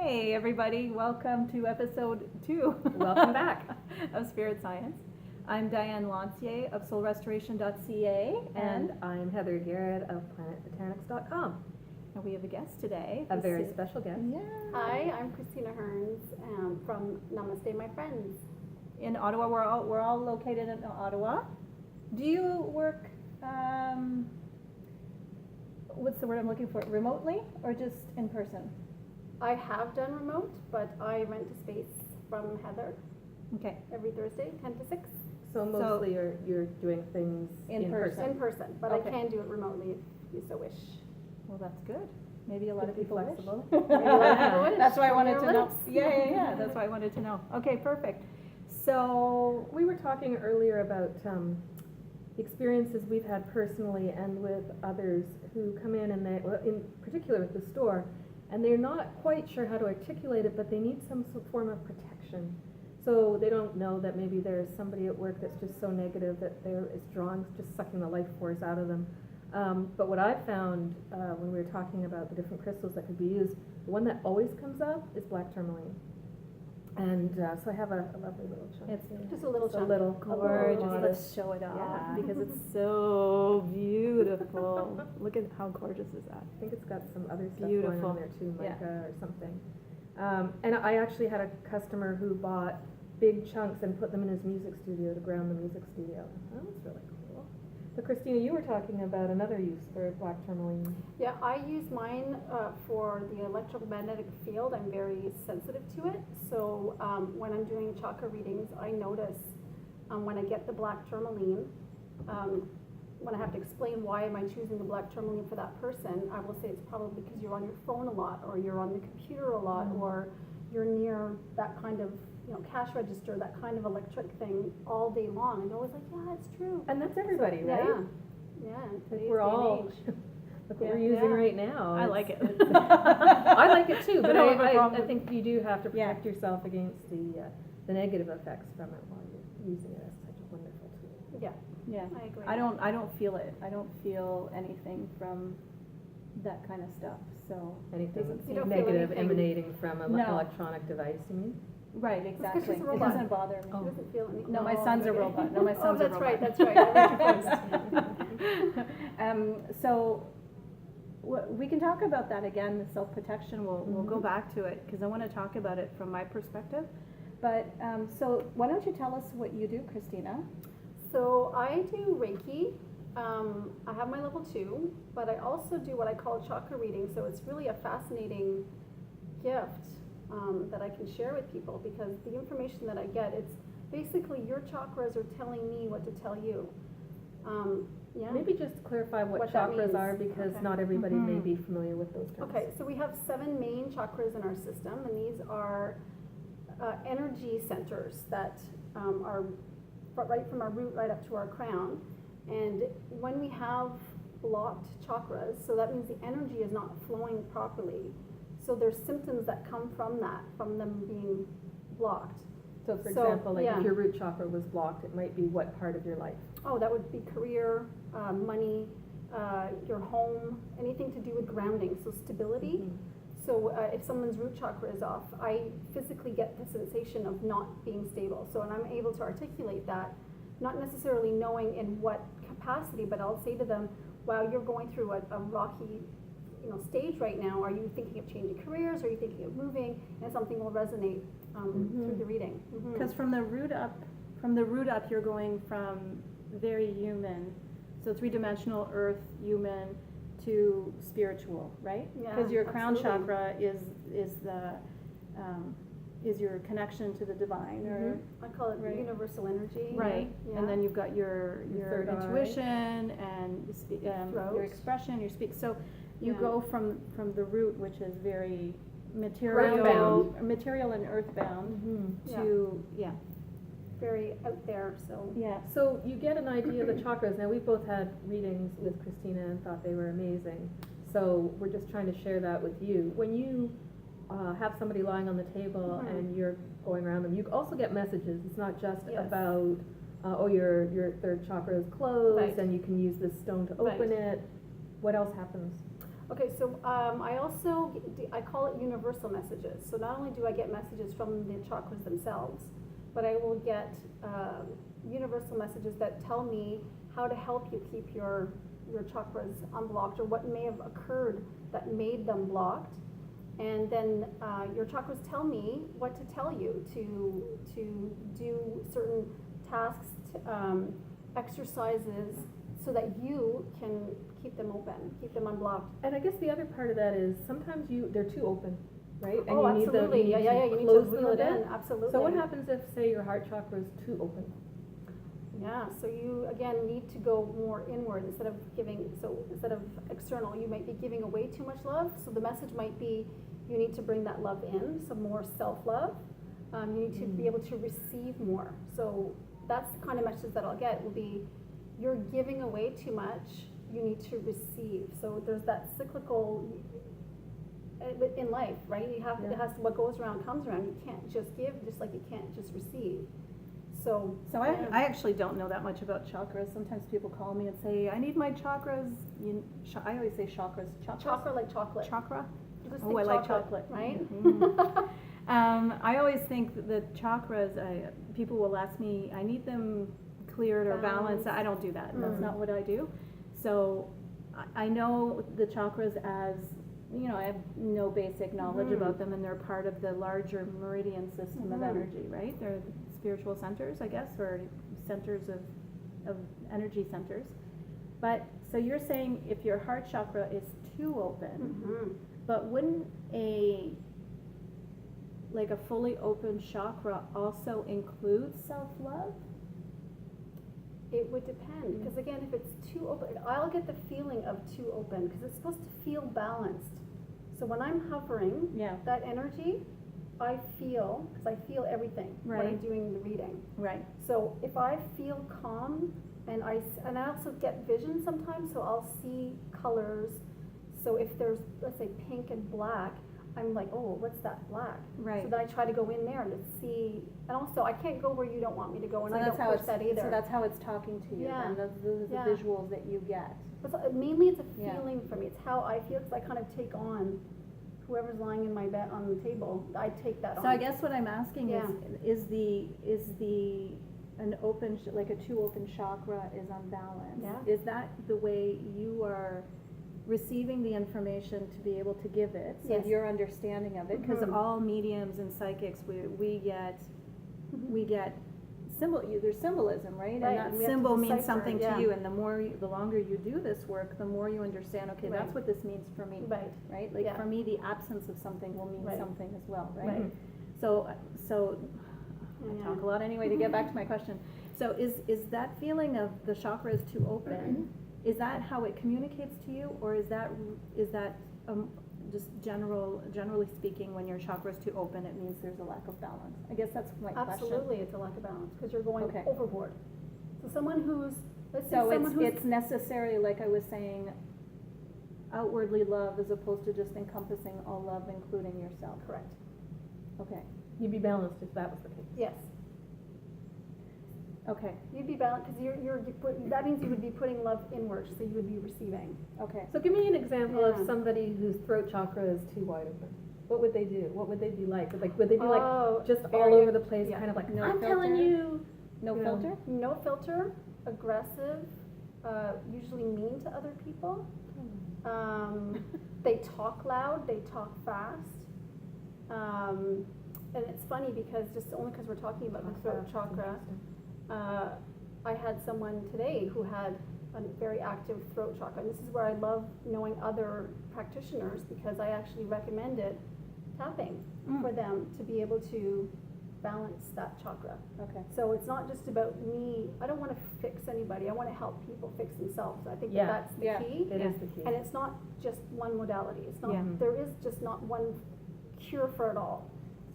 Hey everybody, welcome to episode 2. Welcome back. Of Spirit Science. I'm Diane Lancier of soulrestoration.ca And I'm Heather Garrett of planetbotanics.com. and we have a guest today. A This very is- special guest. Yeah. Hi, I'm Christina Hearns from Namaste, my friends. In Ottawa, we're all located in Ottawa. Do you work, what's the word I'm looking for, remotely or just in person? I have done remote, but I rent a space from Heather Okay, every Thursday, 10 to 6, So mostly you're doing things In in person. person. in person, but Okay. I can do it remotely if you so wish. well that's good. Maybe a lot Could of it be people wish. flexible? Maybe a lot of people wish. That's why I From wanted your to know. lips. Yeah, that's why I wanted to know. Okay, perfect. So, We were talking earlier about experiences we've had personally and with others who come in and in particular with the store, and they're not quite sure how to articulate it, but they need some form of protection. So they don't know that maybe there's somebody at work that's just so negative that they're just sucking the life force out of them. But what I found when we were talking about the different crystals that could be used, the one that always comes up is black tourmaline. And so I have a lovely little chunk. it's Just a little It's a chunk. little gorgeous. modest. Let's show it off Yeah. because it's so beautiful. Look at how gorgeous is that. I think it's got some other stuff Beautiful. going on there too, Yeah. mica or something. And I actually had a customer who bought big chunks and put them in his music studio to ground the music studio. That was really cool. But Christina, you were talking about another use for black tourmaline. Yeah, I use mine for the electromagnetic field. I'm very sensitive to it. So when I'm doing chakra readings, I notice when I get the black tourmaline, when I have to explain why am I choosing the black tourmaline for that person, I will say it's probably because you're on your phone a lot, or you're on the computer a lot, or you're near that kind of cash register, that kind of electric thing all day long. And they're always like, yeah, it's true. And that's everybody, right? Yeah. Like Today's we're day and all, age. look what Yeah. we're using Yeah. right now. I like it. I like it too, but I don't have a I problem. think you do have to Yeah. protect yourself against the negative effects from it while you're using it as such a wonderful tool. Yeah, Yeah. I agree. I don't feel it. I don't feel anything from that kind of stuff. So Anything Doesn't You don't feel negative anything. emanating from an No. electronic device, you mean? right, 'cause exactly. she's a It robot. doesn't bother me. She doesn't feel anything. No, my son's a okay. robot. No, my son's a that's right, robot. that's right. I read your post. So we can talk about that again, the self-protection. We'll go Mhm. back to it because I want to talk about it from my perspective. But so why don't you tell us what you do, Christina? So I do Reiki. I have my level 2, but I also do what I call chakra reading. So it's really a fascinating gift that I can share with people, because the information that I get, it's basically your chakras are telling me what to tell you. Yeah. Maybe just clarify what What that chakras means. are, because Okay. not everybody may Mhm. be familiar with those terms. Okay, so we have 7 main chakras in our system, and these are energy centers that are right from our root right up to our crown. And when we have blocked chakras, so that means the energy is not flowing properly. So there's symptoms that come from that, from them being blocked. So for So, example, like yeah. if your root chakra was blocked, it might be what part of your life? Oh, that would be career, money, your home, anything to do with grounding, so stability. Mhm. So if someone's root chakra is off, I physically get the sensation of not being stable. So, and I'm able to articulate that, not necessarily knowing in what capacity, but I'll say to them, wow, you're going through a rocky stage right now. Are you thinking of changing careers? Are you thinking of moving? And something will resonate through the reading. Because from the root up, you're going from very human, so 3-dimensional earth, human, to spiritual, right? Yeah, Because your crown absolutely. chakra is your connection to the divine, or I call it Right. universal energy. right. Yeah. And then you've got your third eye. intuition and Throat. your expression, your speak. So you Yeah. go from the root, which is very material and earthbound, Mhm. to Very out there. So yeah. So you get an idea of the chakras. Now, we've both had readings with Christina and thought they were amazing. So we're just trying to share that with you. When you have somebody lying on the table Mhm. and you're going around them, you also get messages. It's not just Yes. about, your third chakra is closed Right. and you can use this stone to open Right. it. What else happens? Okay, so I call it universal messages. So not only do I get messages from the chakras themselves, but I will get universal messages that tell me how to help you keep your chakras unblocked, or what may have occurred that made them blocked. And then your chakras tell me what to tell you to do certain tasks, exercises, so that you can keep them open, keep them unblocked. And I guess the other part of that is sometimes they're too open, right? And Oh, absolutely. You You need close to them reel a it bit. in. Absolutely. So what happens if, say, your heart chakra is too open? Yeah, so you again need to go more inward instead of external. You might be giving away too much love. So the message might be you need to bring that love in, some more self-love. You need to be able to receive more. So that's the kind of message that I'll get will be you're giving away too much, you need to receive. So there's that cyclical in life, right? You have it has what goes around comes around. You can't just give, just like you can't just receive. So I actually don't know that much about chakras. Sometimes people call me and say, I need my chakras. I always say chakras. chakra like chocolate. Chakra? Just Oh, think I like chocolate. right? I always think that the chakras, people will ask me, I need them cleared or balanced. I don't do that. That's not what I do. So I know the chakras as, I have no basic knowledge about them, and they're part of the larger meridian system of energy, right? They're spiritual centers, I guess, or centers of energy centers. But so you're saying if your heart chakra is too open, but wouldn't a fully open chakra also include self-love? It would depend, because again, if it's too open, I'll get the feeling of too open, because it's supposed to feel balanced. So when I'm hovering, that energy, I feel, because I feel everything when I'm doing the reading. Right. So if I feel calm, and I also get vision sometimes, so I'll see colors. So if there's, let's say, pink and black, I'm like, oh, what's that black? Right. So then I try to go in there to see, and also I can't go where you don't want me to go, and I don't push that either. So that's how it's talking to you. Yeah. And those are the visuals that you get. But so, mainly it's a feeling for me. It's how I feel, because I kind of take on whoever's lying in my bed on the table. I take that on. So I guess what I'm asking is an open, like a too open chakra is unbalanced? Yeah. Is that the way you are receiving the information to be able to give it? So your understanding of it, because all mediums and psychics, we get there's symbolism, right? Right, And and that we have to symbol means decipher, something to you, and the longer you do this work, the more you understand, okay, that's what this means for me. Right? Like for me, the absence of something will mean something as well, right? So I talk a lot anyway to get back to my question. So is that feeling of the chakra is too open, is that how it communicates to you, or is that just generally speaking, when your chakra is too open, it means there's a lack of balance? I guess that's my question. Absolutely, it's a lack of balance, because you're going overboard. So someone who's, let's say So someone who's... it's necessary, like I was saying, outwardly love as opposed to just encompassing all love, including yourself. Correct. Okay. You'd be balanced if that was the case. Yes. Okay. You'd be balanced, because that means you would be putting love inward, so you would be receiving. Okay. So give me an example of somebody whose throat chakra is too wide open. What would they do? What would they be like? Like, would they be like just all over the place, kind of like, No I'm filter? telling you? No You know. filter? No filter, aggressive, usually mean to other people. They talk loud, they talk fast. And it's funny because only because we're talking about the throat chakra, I had someone today who had a very active throat chakra. And this is where I love knowing other practitioners, because I actually recommended tapping for them to be able to balance that chakra. Okay. So it's not just about me. I don't want to fix anybody. I want to help people fix themselves. I think that's the key. It is the key. And it's not just one modality. It's not. There is just not one cure for it all.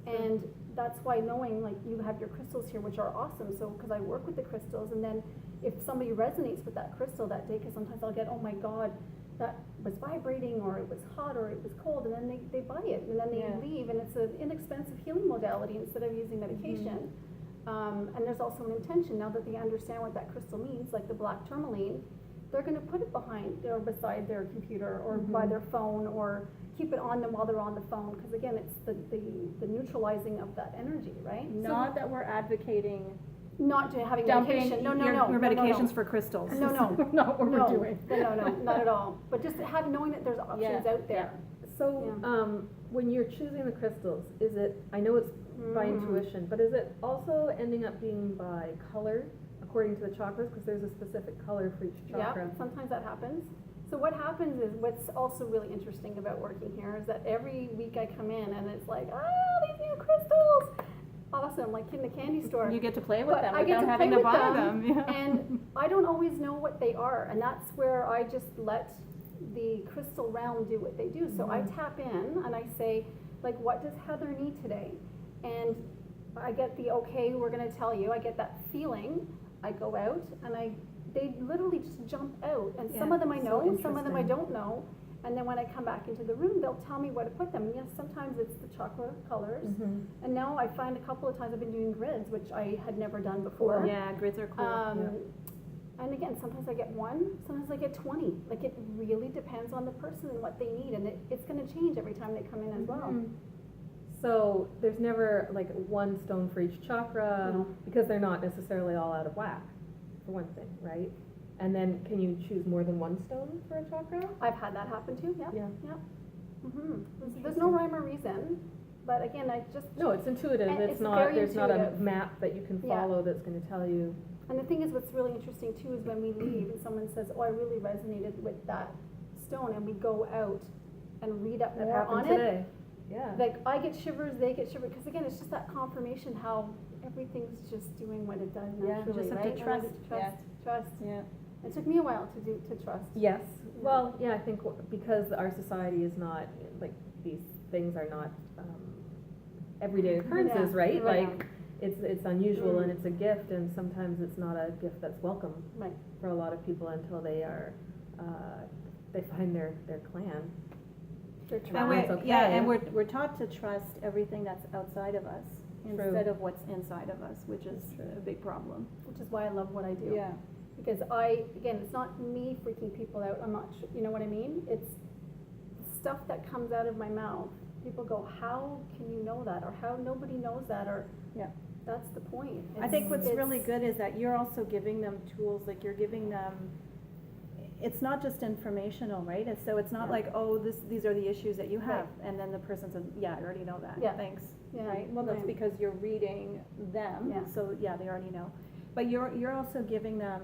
And that's why knowing, like, you have your crystals here, which are awesome. So because I work with the crystals, and then if somebody resonates with that crystal that day, because sometimes I'll get, oh my God, that was vibrating, or it was hot, or it was cold, and then they buy it, and then they leave, and it's an inexpensive healing modality instead of using medication. And there's also an intention, now that they understand what that crystal means, like the black tourmaline, they're gonna put it behind or beside their computer or by their phone or keep it on them while they're on the phone, because again, it's the neutralizing of that energy, right? Not that we're advocating Not to having dumping medication, no, your medications for crystals. No, no. Not what No, we're doing. no, not at all, but just knowing that there's options out there. So, when you're choosing the crystals, is it, I know it's by intuition, but is it also ending up being by color, according to the chakras, because there's a specific color for each chakra? Yeah, sometimes that happens. So what happens is, what's also really interesting about working here is that every week I come in and it's like, these new crystals, awesome, like in the candy store. You get to play with But them I get without to having play to with buy them. Yeah. And I don't always know what they are, and that's where I just let the crystal realm do what they do. So I tap in and I say, like, what does Heather need today? And I get the okay, we're gonna tell you. I get that feeling. I go out and they literally just jump out, and some of them I know, some of them I don't know. And then when I come back into the room, they'll tell me where to put them. And yes, sometimes it's the chakra colors. And now I find a couple of times I've been doing grids, which I had never done before. Yeah, grids are cool. And again, sometimes I get 1, sometimes I get 20. Like, it really depends on the person and what they need, and it's gonna change every time they come in as well. So there's never like one stone for each chakra, No. because they're not necessarily all out of whack, for one thing, right? And then can you choose more than one stone for a chakra? I've had that happen too, yeah. Yeah. There's no rhyme or reason, but again, I just. No, it's intuitive. And It's it's not, very there's not a intuitive. map that you can Yeah. follow that's gonna tell you. And the thing is, what's really interesting too is when we leave and someone says, oh, I really resonated with that stone, and we go out and read up That more happened on today. Yeah. it. Like, I get shivers, they get shivers, because again, it's just that confirmation how everything's just doing what it does Yeah, naturally, just have right? to And I trust, just trust. Yeah. It took me a while to trust. Yes, well, yeah, I think because our society is not, like, these things are not, everyday occurrences, Yeah, right? right. Like, it's unusual and it's a gift, and sometimes it's not a gift that's welcome Right. for a lot of people until they are, they find their clan. They're And trying. It's okay. and we're taught to trust everything that's outside of us instead of what's inside of us, which is a big problem. Which is why I love what I do. Yeah. Because again, it's not me freaking people out, I'm not sure, you know what I mean? It's stuff that comes out of my mouth. People go, how can you know that? Or how nobody knows that? Or, Yeah. that's the point. I think It's- what's it's- really good is that you're also giving them tools, like you're giving them, it's not just informational, right? And so it's not Yeah. like, oh, these are the issues that you have, Right. and then the person says, yeah, I already know that, Yeah. thanks, Yeah. right? Well, that's Right. because you're reading them, Yeah. so yeah, they already know. But you're also giving them,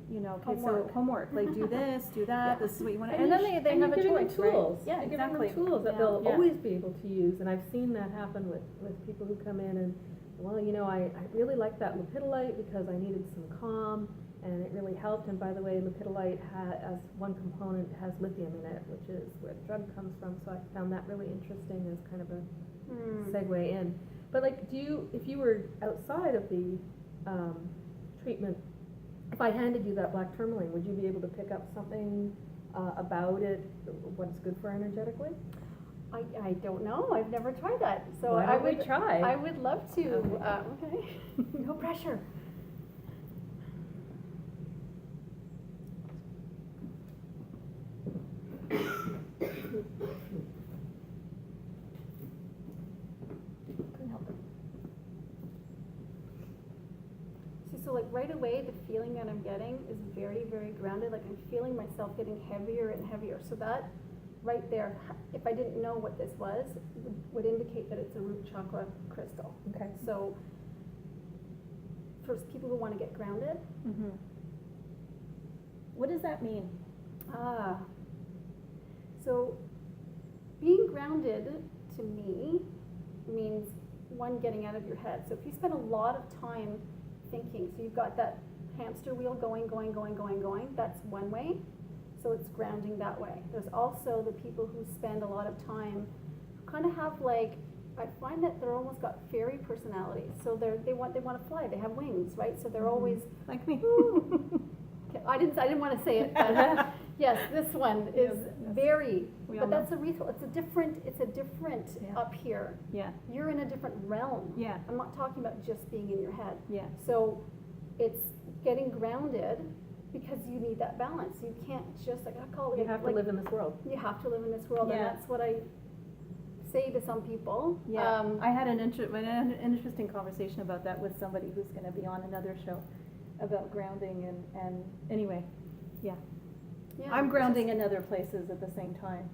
you know, okay, so Homework. homework, like do this, do that, Yeah. this is what you wanna, And and then you they have a you're giving choice, them right? tools. Yeah, You're exactly. giving them tools that Yeah. they'll Yeah. always be able to use, and I've seen that happen with people who come in and, well, you know, I really like that lepidolite because I needed some calm, and it really helped. And by the way, lepidolite as one component has lithium in it, which is where the drug comes from, so I found that really interesting as kind of a segue in. But like, if you were outside of the treatment, if I handed you that black tourmaline, would you be able to pick up something about it, what it's good for energetically? I don't know, I've never tried that, so Why I don't we would, try? I would love to, Okay. okay, no pressure. Couldn't help it. See, so like right away, the feeling that I'm getting is very, very grounded, like I'm feeling myself getting heavier and heavier, so that right there, if I didn't know what this was, would indicate that it's a root chakra crystal. Okay. So, for people who want to get grounded, Mhm. What does that mean? So being grounded to me means one, getting out of your head. So if you spend a lot of time thinking, so you've got that hamster wheel going, that's one way. So it's grounding that way. There's also the people who spend a lot of time, kind of have like, I find that they're almost got fairy personalities. So they want to fly. They have wings, right? So they're always. Like me. Okay, I didn't want to say it, but yes, this one is Yes. very. We all But that's a ritual. It's a different Yeah. up here. Yeah, You're in a different realm. yeah, I'm not talking about just being in your head. yeah. So it's getting grounded, because you need that balance. You can't just, like, I call it. You have to like, live in this world. You have to live in this world, and Yeah. that's what I say to some people. Yeah, I had an interesting conversation about that with somebody who's gonna be on another show about grounding and anyway, yeah. Yeah, I'm it's grounding in other places at the same time.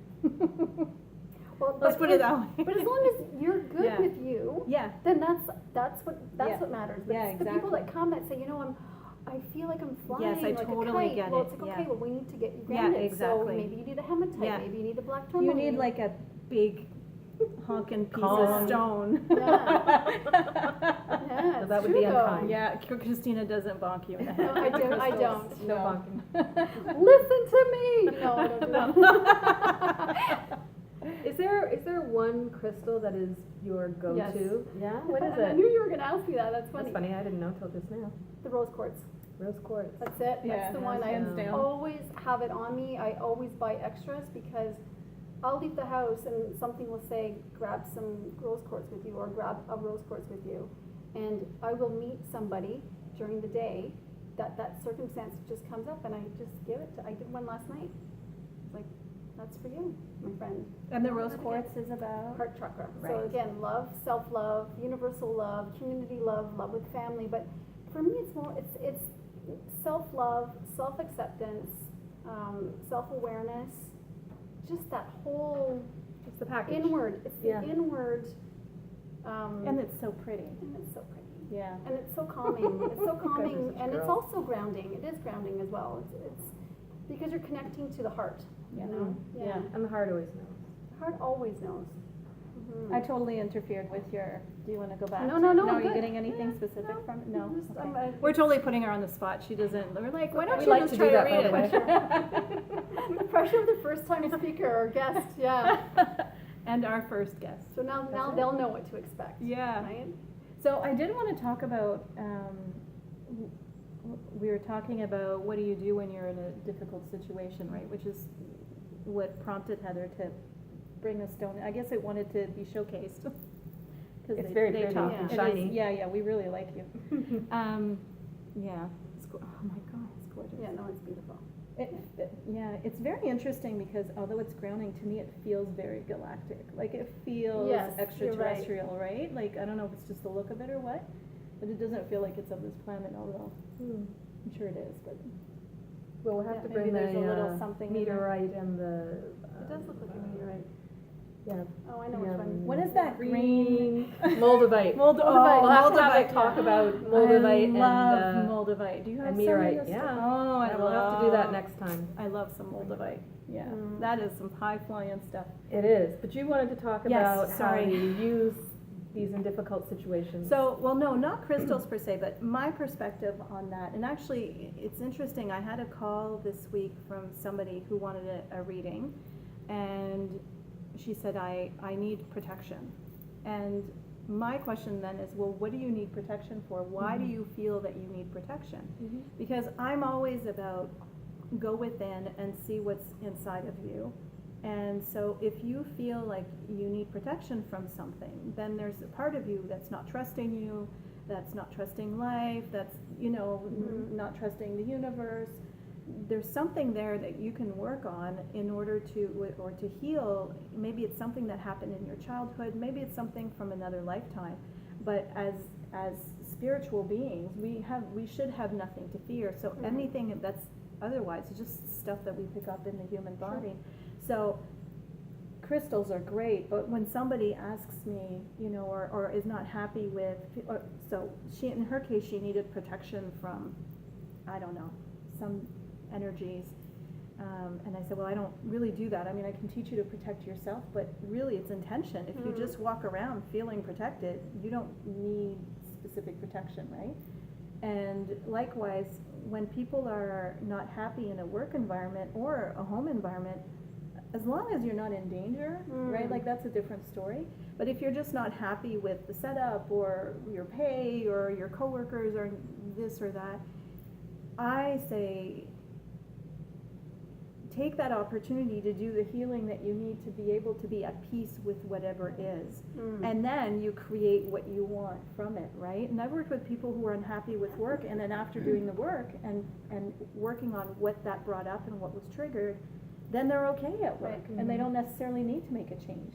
Well, Let's but put it that way. But as long as you're good Yeah. with you, Yeah, then that's what Yeah. matters. But Yeah, it's the people that exactly. come that say, you know, I feel like I'm flying Yes, I like totally a kite. get Well, it, it's like, yeah. okay, well, we need to get you Yeah, grounded. exactly. So maybe you need a hematite, Yeah. maybe you need a black you tourmaline. need like a big honking piece Calm. of stone. Yeah. So it's that would true, be though. unkind. Yeah, Christina doesn't bonk you in the No, head. I don't. No No. bonking. Listen to me. No, I don't do that. Is there one crystal that is your go-to? Yes. Yeah? What is I it? knew you were going to ask me that. That's funny. That's funny, I didn't know till just now. The rose quartz. Rose quartz. That's it. Yeah, That's the one. I hands down. always have it on me. I always buy extras because I'll leave the house and something will say, grab some rose quartz with you or grab a rose quartz with you. And I will meet somebody during the day that circumstance just comes up and I just give it to, I did one last night. It's like, that's for you, my friend. And the rose quartz is about? Heart chakra. So Right. again, love, self-love, universal love, community love, love with family. But for me, it's more, it's self-love, self-acceptance, self-awareness, just that whole It's the package. inward. It's the Yeah. inward. And it's so pretty. And it's so pretty. Yeah. And it's so calming. It's so calming, Goodness, and it's girls. also grounding. It is grounding as well. It's because you're connecting to the heart. Yeah. You know? Yeah. And the heart always knows. The heart always knows. Mhm. I totally interfered with your, do you want to go back? No, no, no, No, I'm are you good. getting anything Yeah, specific no, from it? No? just, Okay. We're totally putting her on the spot. She doesn't, we're like, why don't We you like just to try do that, to by read the it? The pressure of the first time speaker or guest, yeah. And our first guest. So now That's it. they'll know what to expect. Yeah. Right? So I did want to talk about, we were talking about what do you do when you're in a difficult situation, right? Which is what prompted Heather to bring a stone. I guess it wanted to be showcased. 'Cause It's very pretty talk. and It is- shiny. Yeah, we really like you. Yeah, oh my God, it's gorgeous. Yeah, no, it's beautiful. Yeah, it's very interesting because although it's grounding, to me it feels very galactic. Like it feels Yes, you're right. extraterrestrial, right? Like I don't know if it's just the look of it or what, but it doesn't feel like it's of this planet, although I'm sure it is. But Well, we'll have Yeah, to maybe bring there's a little the something in there. meteorite and the. It does look like a meteorite. Yeah. Oh, I know which one. what is that green? Moldavite. Moldavite. We'll have to have Moldavite, a talk yeah. about Moldavite I love Moldavite. Do you have and some meteorite. in the Yeah. Oh, I Yeah, love. we'll have to do that next time. I love some Moldavite. Yeah, Mm. that is some high flying stuff. It is, but you wanted to talk Yes, about sorry. how you use these in difficult situations. So, well, no, not crystals per se, but my perspective on that. And actually, it's interesting. I had a call this week from somebody who wanted a reading, and she said, I need protection. And my question then is, well, what do you need protection for? Why do you feel that you need protection? Because I'm always about go within and see what's inside of you. And so if you feel like you need protection from something, then there's a part of you that's not trusting you, that's not trusting life, that's, not trusting the universe. There's something there that you can work on in order to, or to heal. Maybe it's something that happened in your childhood, maybe it's something from another lifetime. But as spiritual beings, we should have nothing to fear. So anything that's otherwise, it's just stuff that we pick up in the human body. So crystals are great, but when somebody asks me, or is not happy with, so in her case, she needed protection from, I don't know, some energies. And I said, well, I don't really do that. I mean, I can teach you to protect yourself, but really it's intention. If you just walk around feeling protected, you don't need specific protection, right? And likewise, when people are not happy in a work environment or a home environment, as long as you're not in danger, right, like that's a different story. But if you're just not happy with the setup or your pay or your coworkers or this or that, I say take that opportunity to do the healing that you need to be able to be at peace with whatever is. And then you create what you want from it, right? And I've worked with people who are unhappy with work, and then after doing the work and working on what that brought up and what was triggered, then they're okay at work, Right. and they don't necessarily need to make a change,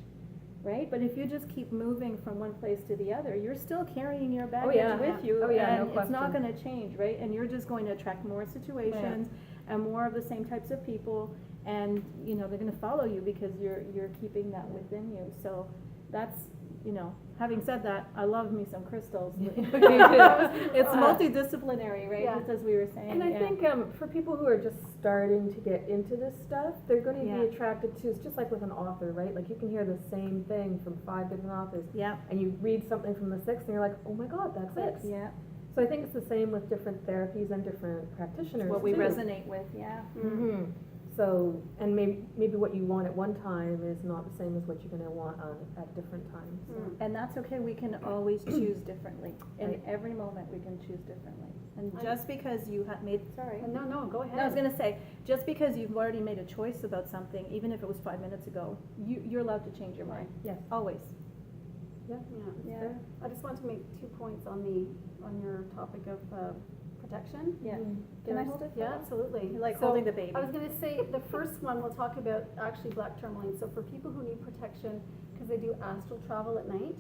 right? But if you just keep moving from one place to the other, you're still carrying your baggage yeah. with you, Oh, yeah, and no it's not question. going to change, right? And you're just going to attract more situations and more of the same types of people, and you know they're going to follow you because you're keeping that within you. So that's, you know, having said that, I love me some crystals. It's multidisciplinary, right? Yeah. Just as we were saying. And I yeah. think for people who are just starting to get into this stuff, they're going to Yeah. be attracted to, it's just like with an author, right? Like you can hear the same thing from 5 different authors, Yeah. and you read something from the 6th, and you're like, oh my God, that's it. Yeah. So I think it's the same with different therapies and different practitioners. What we too. resonate with. Yeah. Mm-hmm. So, and maybe what you want at one time is not the same as what you're going to want at different times. So. And that's okay. We can always choose differently. In Right. every moment, we can choose differently. And just because you have made, sorry. No, go ahead. No, I was going to say, just because you've already made a choice about something, even if it was 5 minutes ago, you're allowed to change your mind. Yes. Always. Yeah. Yeah. Fair. I just want to make 2 points on your topic of protection. Yeah. Mm. Can I hold it? Yeah, absolutely. You like So, holding the baby. I was going to say, the first one we'll talk about actually black tourmaline. So for people who need protection, because they do astral travel at night,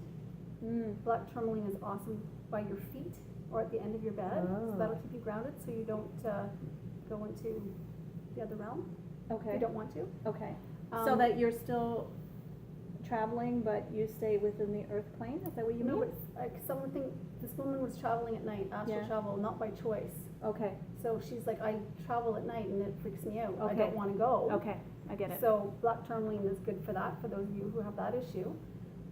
black tourmaline is awesome by your feet or at the end of your bed. Oh. So that'll keep you grounded so you don't go into the other realm if Okay. you don't want to. Okay. So that you're still traveling, but you stay within the earth plane? Is that what you No, mean? but like this woman was traveling at night, astral Yeah. travel, not by choice. Okay. So she's like, I travel at night and it freaks me out. I Okay. don't want to go. Okay. I get it. So black tourmaline is good for that, for those of you who have that issue.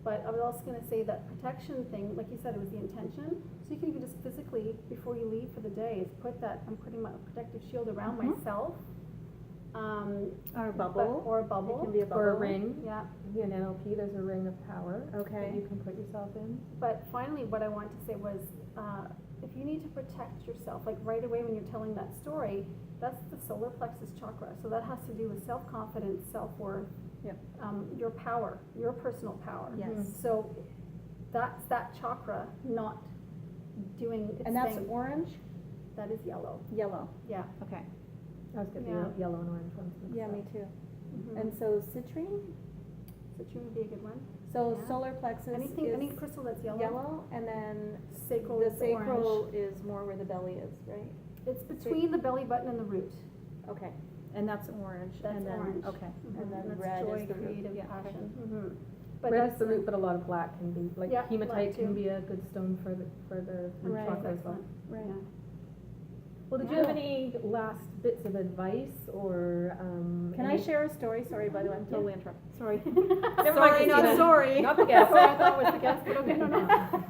But I was also going to say that protection thing, like you said, it was the intention. So you can even just physically, before you leave for the day, is I'm putting my protective shield around myself. Or a bubble. Or a bubble. It can be a bubble. Or a ring. Yeah. In NLP, there's a ring of power Okay. that you can put yourself in. But finally, what I wanted to say was, if you need to protect yourself, like right away when you're telling that story, that's the solar plexus chakra. So that has to do with self-confidence, self-worth, Yep. your power, your personal power. Yes. So that's that chakra not doing its And that's thing. orange, That is yellow. yellow. Yeah. Okay. I was getting Yeah. the yellow and orange ones. mixed Yeah, up. me too. Mm-hmm. And so citrine. Citrine would be a good one. So Yeah. solar plexus Anything, any is crystal that's yellow. yellow, and then Sacral the is sacral orange. is more where the belly is, right? It's between the belly button and the root. Okay. And that's orange. That's and then, orange. Okay. Mhm. And then that's red joy, is the root. creative Yeah, okay. passion. Mm-hmm. But Red that's is the root, but a lot of black can be, like Yeah, hematite black can too. be a good stone for the root Right. chakra as well. excellent. Right. Yeah. Well, did you have any last bits of advice or? Can I share a story? Sorry, by the way, I'm totally interrupted. Sorry. Never Sorry, mind, not Christina. sorry. Not the guest. Sorry, I thought it was the guest, but okay, no.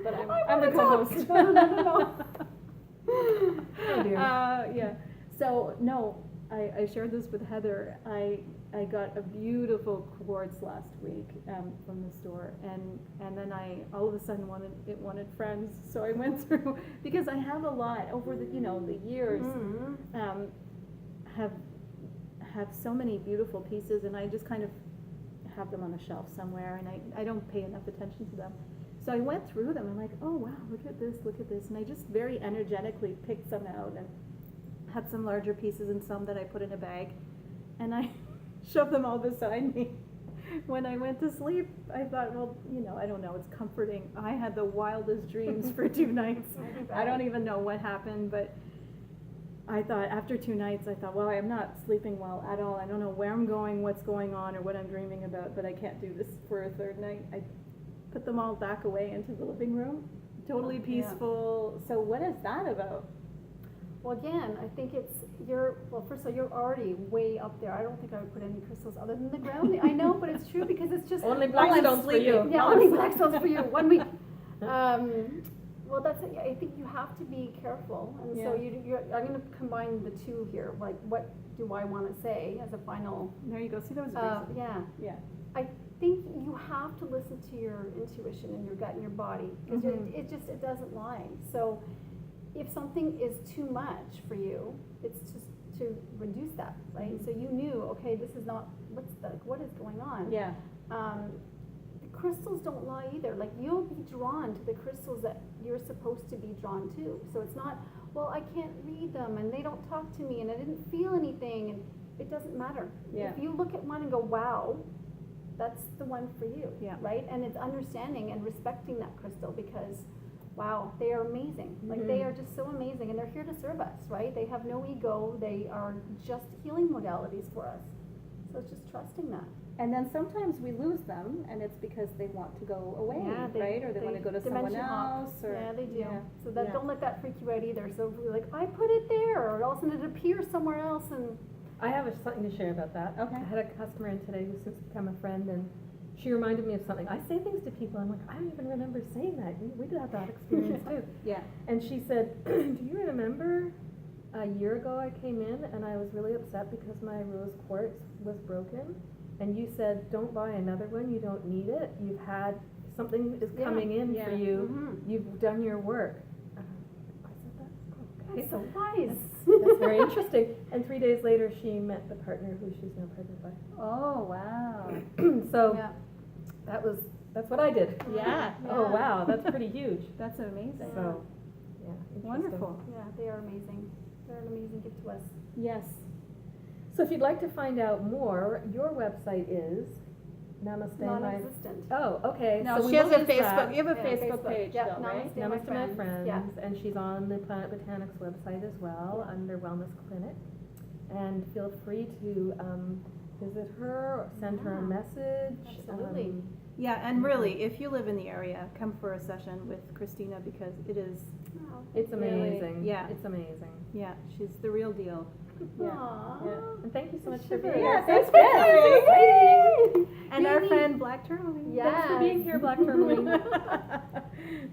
But I'm wanna the talk. co-host. No. Oh dear. Yeah. So no, I shared this with Heather. I got a beautiful quartz last week from the store, and then I all of a sudden wanted friends. So I went through because I have a lot over the the years. Mhm. Have so many beautiful pieces, and I just kind of have them on a shelf somewhere, and I don't pay enough attention to them. So I went through them. I'm like, oh wow, look at this, and I just very energetically picked some out and had some larger pieces and some that I put in a bag, and I shoved them all beside me. When I went to sleep, I thought, well, I don't know, it's comforting. I had the wildest dreams for 2 nights. I don't even know what happened, but I thought after 2 nights, I thought, well, I'm not sleeping well at all. I don't know where I'm going, what's going on, or what I'm dreaming about, but I can't do this for a 3rd night. I put them all back away into the living room, totally Yeah. peaceful. So what is that about? Well, again, I think first of all, you're already way up there. I don't think I would put any crystals other than the ground. I know, but it's true because it's just Only While black I'm stones for you. sleeping. Yeah, only black stones for you. 1 week. Well, that's it. I think you have to be careful, and so I'm going to combine the 2 here. Like, what do I want to say as a final? There you go. See, that was a reason. Yeah. Yeah. I think you have to listen to your intuition and your gut and your body because it doesn't lie. So if something is too much for you, it's just to reduce that, right? So you knew, okay, this is not, what is going on? Yeah. The crystals don't lie either. Like, you'll be drawn to the crystals that you're supposed to be drawn to. So it's not, well, I can't read them and they don't talk to me and I didn't feel anything, and it doesn't matter. Yeah. If you look at one and go, wow, that's the one for you, Yeah. right? And it's understanding and respecting that crystal, because wow, they are amazing. Like, they are just so amazing, and they're here to serve us, right? They have no ego. They are just healing modalities for us. So it's just trusting that. And then sometimes we lose them, and it's because they want to go away, right? Or they want to go to someone dimension hop. else. Or, Yeah, they do. yeah. So that Yeah. don't let that freak you out either. So if you're like, I put it there, or all of a sudden it appears somewhere else, and I have something to share about that. Okay. I had a customer in today who's since become a friend, and she reminded me of something. I say things to people, I'm like, I don't even remember saying that. We did have that experience too. Yeah. And she said, do you remember a year ago I came in and I was really upset because my rose quartz was broken? And you said, don't buy another one, you don't need it. You've had, something is coming in for you. You've done your work. I said that? Okay. that's so wise. That's very interesting. And 3 days later, she met the partner who she's now pregnant by. Oh, wow. So Yeah. that's what I did. Yeah. Oh, wow, that's pretty huge. That's amazing. So, yeah, interesting. Wonderful. Yeah, they are amazing. They're an amazing gift to us. Yes. So if you'd like to find out more, your website is Namaste My... Non-existent. Oh, okay. No, so we she has will a use Facebook. that. You have a Yeah, Facebook page, Yeah, though, right? Namaste. Namaste My Friends. Yeah. And she's on the Planet Botanics website as well, under Wellness Clinic. And feel free to visit her or send her a Yeah. message. Absolutely. Yeah, and really, if you live in the area, come for a session with Christina, because it is, Oh, It's Really, amazing. yeah. It's amazing. yeah, she's the real deal. Yeah. Aw. Yeah. And thank you so much for Sugar. being Yeah, here. thanks It's for And our Really? friend Black Tourmaline. Yeah. Thanks for being here, Black Tourmaline.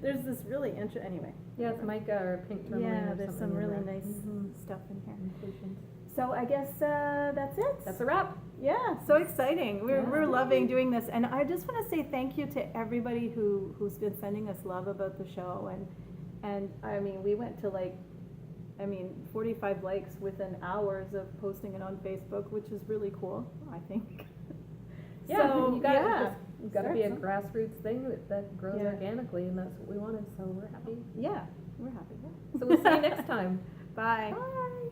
There's this really anyway. Yeah, it's Micah or Pink Tourmaline Yeah, or there's some something in really there. nice Mhm. stuff in here. Inclusions. So I guess that's it. That's a wrap. Yeah, so exciting. We're Yeah. we're loving doing this, and I just want to say thank you to everybody who's been sending us love about the show, and I mean, we went to 45 likes within hours of posting it on Facebook, which is really cool, I think. Yeah, So, you got yeah. it's got to be a Start grassroots thing that grows Yeah. organically, and that's what we wanted. So we're happy. Yeah, we're happy. So we'll see you next time. Bye. Bye.